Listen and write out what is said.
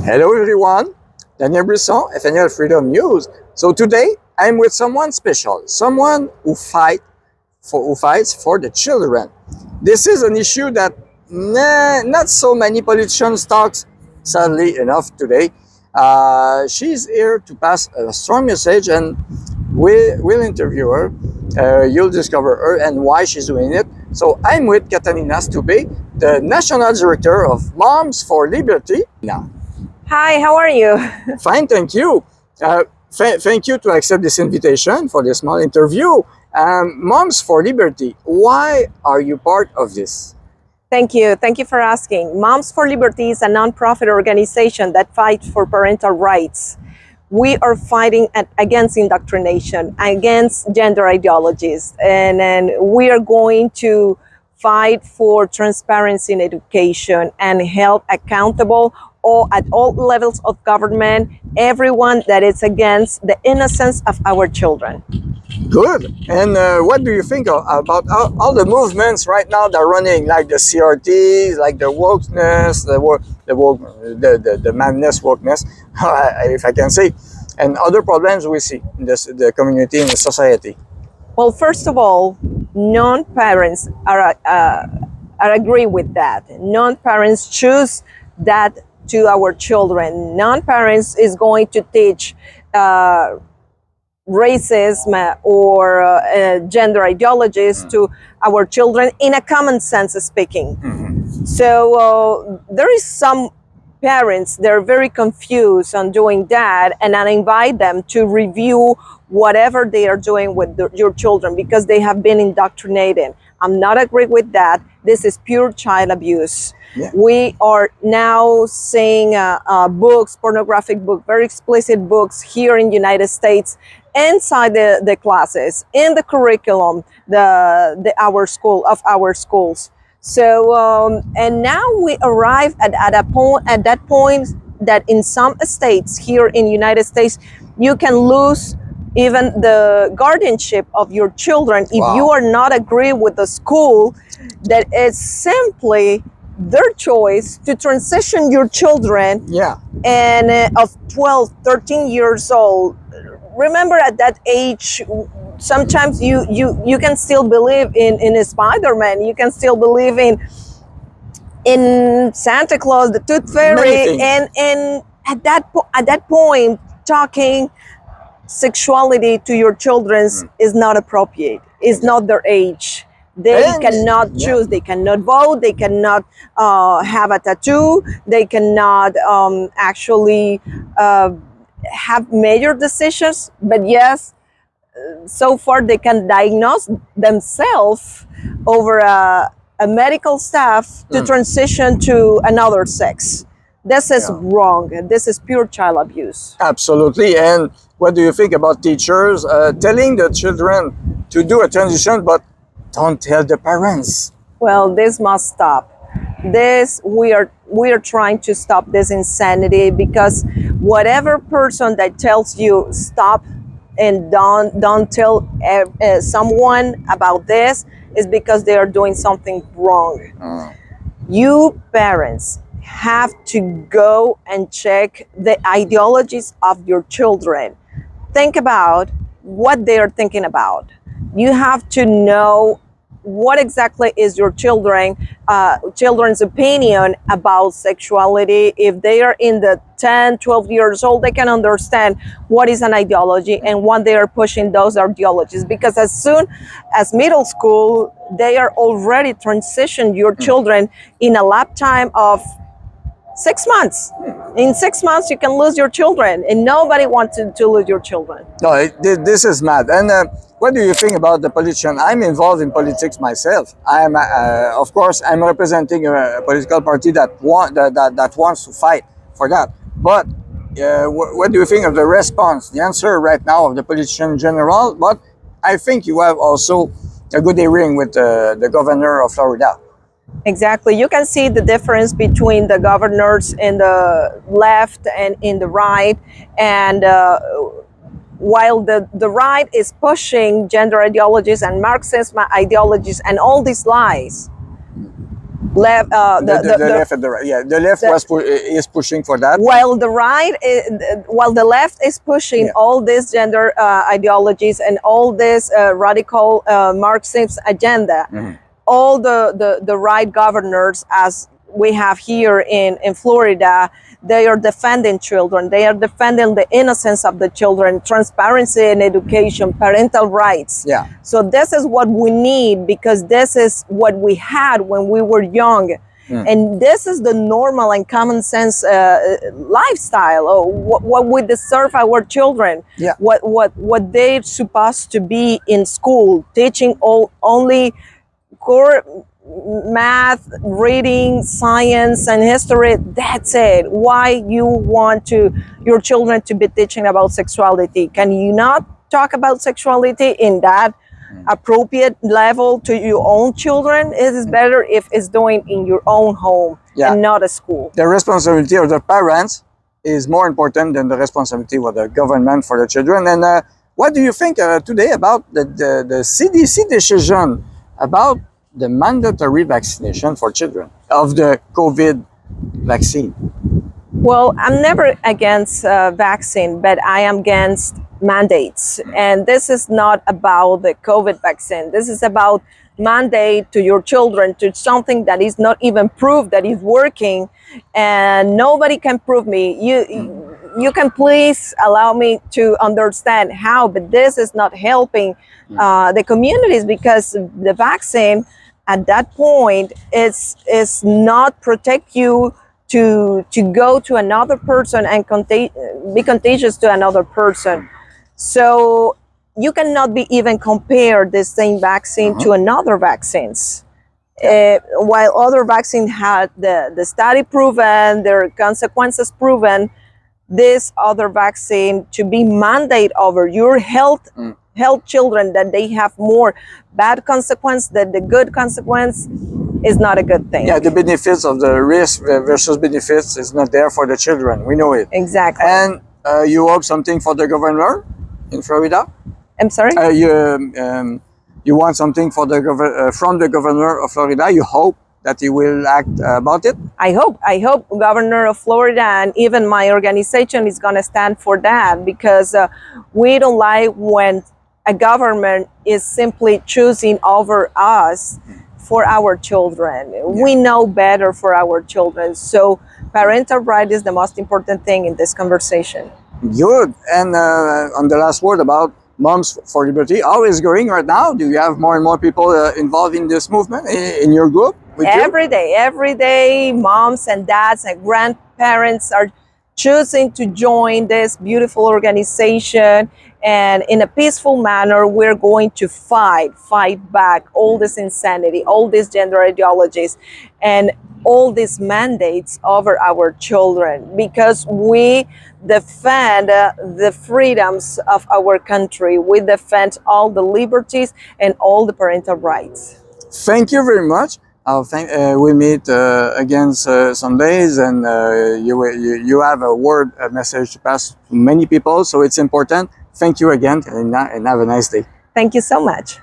Hello everyone, Daniel Brisson, FNL Freedom News. So today I'm with someone special, someone who fights for the children. This is an issue that not so many politicians talk, sadly enough, today. She's here to pass a strong message, and we'll interview her. You'll discover her and why she's doing it. So I'm with Catalina Stubbe, the National Director of Moms for Liberty. Now, Hi, how are you? fine, thank you. Thank you to accept this invitation for this small interview. Moms for Liberty, why are you part of this? Thank you. Thank you for asking. Moms for Liberty is a nonprofit organization that fights for parental rights. We are fighting against indoctrination, against gender ideologies, and we are going to fight for transparency in education and held accountable at all levels of government, everyone that is against the innocence of our children. Good. And what do you think about all the movements right now that are running, like the CRT, like the wokeness, the madness wokeness, if I can say, and other problems we see in the community and the society? Well, first of all, non-parents are agree with that. Non-parents choose that to our children. Non-parents is going to teach racism or gender ideologies to our children in a common sense speaking. So there is some parents, they're very confused on doing that, and I invite them to review whatever they are doing with your children because they have been indoctrinated. I'm not agree with that. This is pure child abuse. Yeah. We are now seeing books, pornographic books, very explicit books here in the United States inside the classes, in the curriculum, our schools. So, and now we arrive at that point that in some states here in the United States, you can lose even the guardianship of your children if you are not agree with the school that is simply their choice to transition your children. Yeah. And of 12, 13 years old. Remember at that age, sometimes you can still believe in a Spider-Man. You can still believe in Santa Claus, the Tooth Fairy, and at that point, talking sexuality to your children is not appropriate. It's not their age. They cannot choose. They cannot vote. They cannot have a tattoo. They cannot actually have major decisions. But yes, so far they can diagnose themselves over a medical staff to transition to another sex. This is wrong. This is pure child abuse. Absolutely. And what do you think about teachers telling the children to do a transition, but don't tell the parents? Well, this must stop. We are trying to stop this insanity because whatever person that tells you stop and don't tell someone about this is because they are doing something wrong. You parents have to go and check the ideologies of your children. Think about what they are thinking about. You have to know what exactly is your children's opinion about sexuality. If they are in the 10, 12 years old, they can understand what is an ideology and when they are pushing those ideologies. Because as soon as middle school, they are already transitioned your children in a lifetime of 6 months. In 6 months, you can lose your children, and nobody wants to lose your children. No, this is mad. And what do you think about the politician? I'm involved in politics myself. I'm, of course, I'm representing a political party that wants to fight for that. But what do you think of the response, the answer right now of the politician in general? But I think you have also a good hearing with the governor of Florida. Exactly. You can see the difference between the governors in the left and in the right. And while the right is pushing gender ideologies and Marxism ideologies and all these lies, left The left and the right. Yeah, the left is pushing for that. while the right while the left is pushing all these gender ideologies and all this radical Marxist agenda, all the right governors, as we have here in Florida, they are defending children. They are defending the innocence of the children, transparency in education, parental rights. Yeah. So this is what we need, because this is what we had when we were young. And this is the normal and common sense lifestyle, or what we deserve our children. Yeah. What they're supposed to be in school, teaching only core math, reading, science, and history. That's it. Why you want your children to be teaching about sexuality? Can you not talk about sexuality in that appropriate level to your own children? It is better if it's doing in your own home and not a school. The responsibility of the parents is more important than the responsibility of the government for the children. And what do you think today about the CDC decision about the mandatory vaccination for children of the COVID vaccine? Well, I'm never against vaccine, but I am against mandates. And this is not about the COVID vaccine. This is about mandate to your children to something that is not even proved that is working, and nobody can prove me. You can please allow me to understand how, but this is not helping the communities, because the vaccine at that point is not protect you to go to another person and be contagious to another person. So you cannot be even compare the same vaccine to another vaccines. While other vaccines had the study proven, their consequences proven, this other vaccine to be mandate over your health children, that they have more bad consequence than the good consequence, is not a good thing. Yeah, the benefits of the risk versus benefits is not there for the children. We know it. Exactly. And you hope something for the governor in Florida? I'm sorry? You want something for the from the governor of Florida? You hope that he will act about it? I hope Governor of Florida and even my organization is going to stand for that, because we don't like when a government is simply choosing over us for our children. We know better for our children. So parental right is the most important thing in this conversation. Good. And on the last word about Moms for Liberty, how is it going right now? Do you have more and more people involved in this movement in your group? Every day, moms and dads and grandparents are choosing to join this beautiful organization, and in a peaceful manner, we're going to fight back all this insanity, all these gender ideologies, and all these mandates over our children, because we defend the freedoms of our country. We defend all the liberties and all the parental rights. Thank you very much. We'll meet again some days, and you have a message to pass to many people, so it's important. Thank you again, and have a nice day. Thank you so much.